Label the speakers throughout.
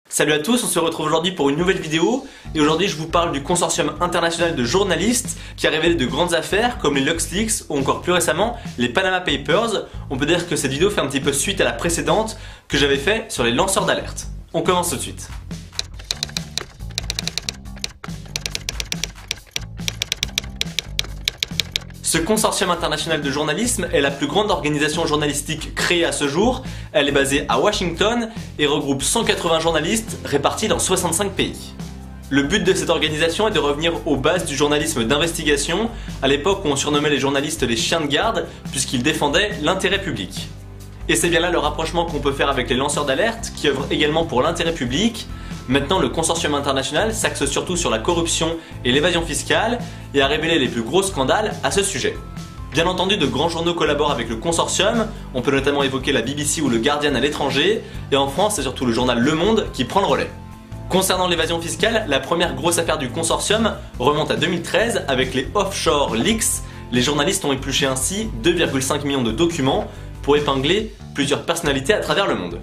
Speaker 1: Salut à tous, on se retrouve aujourd'hui pour une nouvelle vidéo et aujourd'hui je vous parle du consortium international de journalistes qui a révélé de grandes affaires comme les LuxLeaks ou encore plus récemment les Panama Papers. On peut dire que cette vidéo fait un petit peu suite à la précédente que j'avais fait sur les lanceurs d'alerte. On commence tout de suite. Ce consortium international de journalisme est la plus grande organisation journalistique créée à ce jour. Elle est basée à Washington et regroupe 180 journalistes répartis dans 65 pays. Le but de cette organisation est de revenir aux bases du journalisme d'investigation, à l'époque où on surnommait les journalistes les chiens de garde, puisqu'ils défendaient l'intérêt public. Et c'est bien là le rapprochement qu'on peut faire avec les lanceurs d'alerte, qui œuvrent également pour l'intérêt public. Maintenant, le consortium international s'axe surtout sur la corruption et l'évasion fiscale et a révélé les plus gros scandales à ce sujet. Bien entendu, de grands journaux collaborent avec le consortium, on peut notamment évoquer la BBC ou le Guardian à l'étranger, et en France, c'est surtout le journal Le Monde qui prend le relais. Concernant l'évasion fiscale, la première grosse affaire du consortium remonte à 2013 avec les Offshore Leaks. Les journalistes ont épluché ainsi 2,5 millions de documents pour épingler plusieurs personnalités à travers le monde.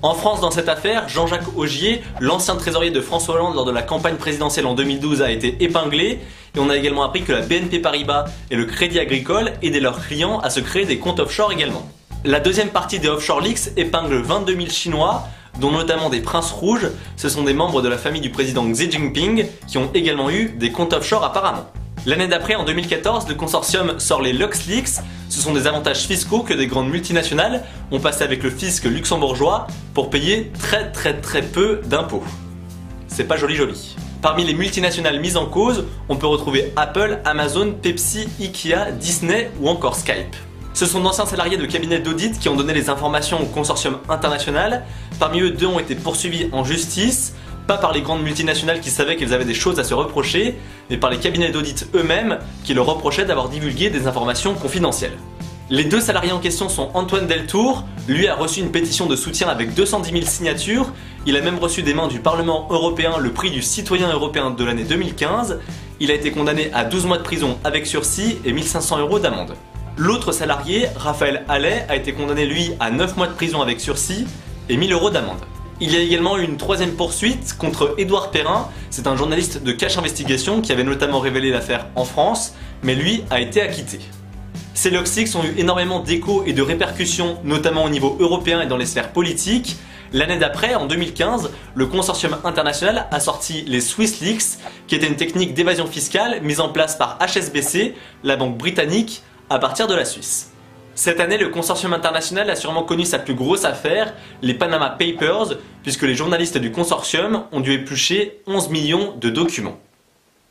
Speaker 1: En France, dans cette affaire, Jean-Jacques Augier, l'ancien trésorier de François Hollande lors de la campagne présidentielle en 2012, a été épinglé. Et on a également appris que la BNP Paribas et le Crédit Agricole aidaient leurs clients à se créer des comptes offshore également. La deuxième partie des Offshore Leaks épingle 22 000 Chinois, dont notamment des princes rouges. Ce sont des membres de la famille du président Xi Jinping qui ont également eu des comptes offshore apparemment. L'année d'après, en 2014, le consortium sort les LuxLeaks. Ce sont des avantages fiscaux que des grandes multinationales ont passé avec le fisc luxembourgeois pour payer très peu d'impôts. C'est pas joli. Parmi les multinationales mises en cause, on peut retrouver Apple, Amazon, Pepsi, Ikea, Disney ou encore Skype. Ce sont d'anciens salariés de cabinets d'audit qui ont donné les informations au consortium international. Parmi eux, 2 ont été poursuivis en justice. Pas par les grandes multinationales qui savaient qu'elles avaient des choses à se reprocher, mais par les cabinets d'audit eux-mêmes qui leur reprochaient d'avoir divulgué des informations confidentielles. Les 2 salariés en question sont Antoine Deltour, lui a reçu une pétition de soutien avec 210 000 signatures, il a même reçu des mains du Parlement européen le prix du citoyen européen de l'année 2015, il a été condamné à 12 mois de prison avec sursis et 1 500 € d'amende. L'autre salarié, Raphaël Hallet, a été condamné lui à 9 mois de prison avec sursis et 1 000 € d'amende. Il y a également eu une 3e poursuite contre Édouard Perrin, c'est un journaliste de Cache Investigation qui avait notamment révélé l'affaire en France, mais lui a été acquitté. Ces LuxLeaks ont eu énormément d'échos et de répercussions, notamment au niveau européen et dans les sphères politiques. L'année d'après, en 2015, le consortium international a sorti les SwissLeaks, qui était une technique d'évasion fiscale mise en place par HSBC, la banque britannique, à partir de la Suisse. Cette année, le consortium international a sûrement connu sa plus grosse affaire, les Panama Papers, puisque les journalistes du consortium ont dû éplucher 11 millions de documents.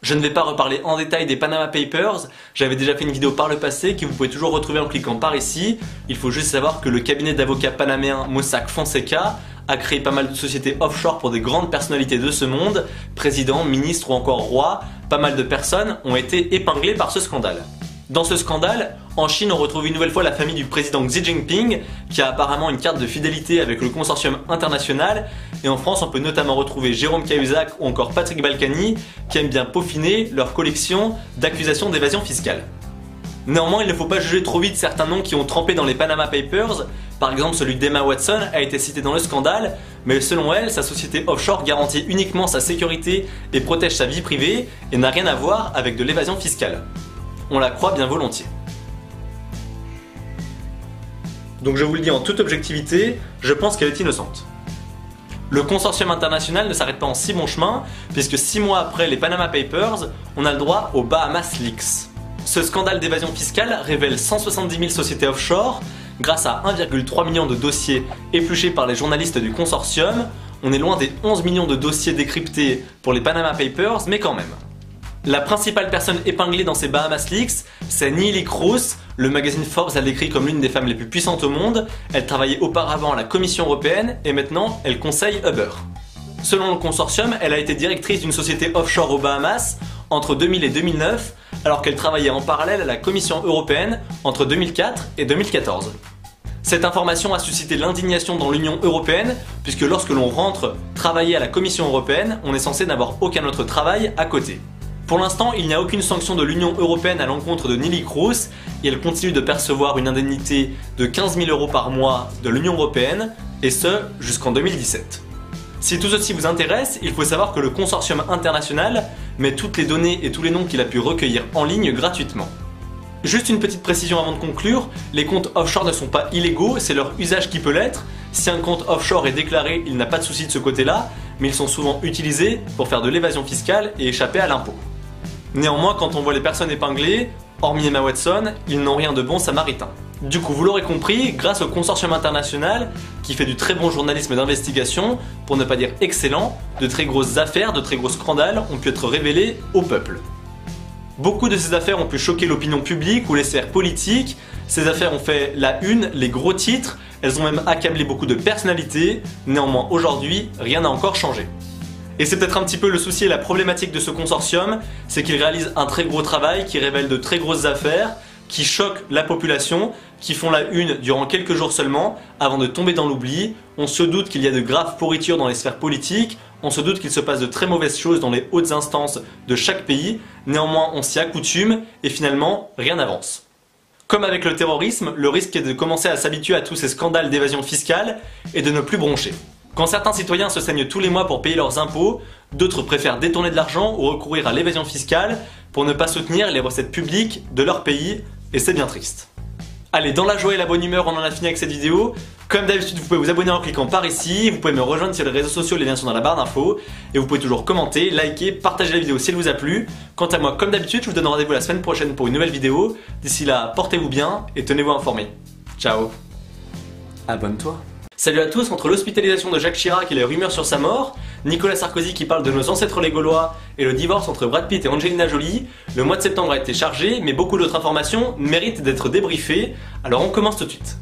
Speaker 1: Je ne vais pas reparler en détail des Panama Papers, j'avais déjà fait une vidéo par le passé que vous pouvez toujours retrouver en cliquant par ici. Il faut juste savoir que le cabinet d'avocats panaméen Mossack Fonseca a créé pas mal de sociétés offshore pour des grandes personnalités de ce monde, présidents, ministres ou encore rois. Pas mal de personnes ont été épinglées par ce scandale. Dans ce scandale, en Chine, on retrouve une nouvelle fois la famille du président Xi Jinping, qui a apparemment une carte de fidélité avec le consortium international. Et en France, on peut notamment retrouver Jérôme Cahuzac ou encore Patrick Balkany, qui aiment bien peaufiner leur collection d'accusations d'évasion fiscale. Néanmoins, il ne faut pas juger trop vite certains noms qui ont trempé dans les Panama Papers. Par exemple, celui d'Emma Watson a été cité dans le scandale, mais selon elle, sa société offshore garantit uniquement sa sécurité et protège sa vie privée et n'a rien à voir avec de l'évasion fiscale. On la croit bien volontiers. Donc je vous le dis en toute objectivité, je pense qu'elle est innocente. Le consortium international ne s'arrête pas en si bon chemin, puisque 6 mois après les Panama Papers, on a le droit aux Bahamas Leaks. Ce scandale d'évasion fiscale révèle 170 000 sociétés offshore, grâce à 1,3 million de dossiers épluchés par les journalistes du consortium. On est loin des 11 millions de dossiers décryptés pour les Panama Papers, mais quand même. La principale personne épinglée dans ces Bahamas Leaks, c'est Neelie Kroes. Le magazine Forbes l'a décrit comme l'une des femmes les plus puissantes au monde. Elle travaillait auparavant à la Commission européenne et maintenant elle conseille Uber. Selon le consortium, elle a été directrice d'une société offshore aux Bahamas entre 2000 et 2009, alors qu'elle travaillait en parallèle à la Commission européenne entre 2004 et 2014. Cette information a suscité l'indignation dans l'Union européenne, puisque lorsque l'on rentre travailler à la Commission européenne, on est censé n'avoir aucun autre travail à côté. Pour l'instant, il n'y a aucune sanction de l'Union européenne à l'encontre de Neelie Kroes et elle continue de percevoir une indemnité de 15 000 € par mois de l'Union européenne, et ce jusqu'en 2017. Si tout ceci vous intéresse, il faut savoir que le consortium international met toutes les données et tous les noms qu'il a pu recueillir en ligne gratuitement. Juste une petite précision avant de conclure, les comptes offshore ne sont pas illégaux, c'est leur usage qui peut l'être. Si un compte offshore est déclaré, il n'a pas de souci de ce côté-là, mais ils sont souvent utilisés pour faire de l'évasion fiscale et échapper à l'impôt. Néanmoins, quand on voit les personnes épinglées, hormis Emma Watson, ils n'ont rien de bon samaritain. Du coup, vous l'aurez compris, grâce au consortium international, qui fait du très bon journalisme d'investigation, pour ne pas dire excellent, de très grosses affaires, de très gros scandales ont pu être révélés au peuple. Beaucoup de ces affaires ont pu choquer l'opinion publique ou les sphères politiques, ces affaires ont fait la une, les gros titres, elles ont même accablé beaucoup de personnalités, néanmoins aujourd'hui, rien n'a encore changé. Et c'est peut-être un petit peu le souci et la problématique de ce consortium, c'est qu'il réalise un très gros travail qui révèle de très grosses affaires, qui choquent la population, qui font la une durant quelques jours seulement, avant de tomber dans l'oubli. On se doute qu'il y a de graves pourritures dans les sphères politiques, on se doute qu'il se passe de très mauvaises choses dans les hautes instances de chaque pays, néanmoins on s'y accoutume et finalement rien n'avance. Comme avec le terrorisme, le risque est de commencer à s'habituer à tous ces scandales d'évasion fiscale et de ne plus broncher. Quand certains citoyens se saignent tous les mois pour payer leurs impôts, d'autres préfèrent détourner de l'argent ou recourir à l'évasion fiscale pour ne pas soutenir les recettes publiques de leur pays, et c'est bien triste. Allez, dans la joie et la bonne humeur, on en a fini avec cette vidéo. Comme d'habitude, vous pouvez vous abonner en cliquant par ici, vous pouvez me rejoindre sur les réseaux sociaux, les liens sont dans la barre d'infos, et vous pouvez toujours commenter, liker, partager la vidéo si elle vous a plu. Quant à moi, comme d'habitude, je vous donne rendez-vous la semaine prochaine pour une nouvelle vidéo. D'ici là, portez-vous bien et tenez-vous informés. Ciao. Abonne-toi. Salut à tous, entre l'hospitalisation de Jacques Chirac et les rumeurs sur sa mort, Nicolas Sarkozy qui parle de nos ancêtres les Gaulois et le divorce entre Brad Pitt et Angelina Jolie, le mois de septembre a été chargé, mais beaucoup d'autres informations méritent d'être débriefées, alors on commence tout de suite.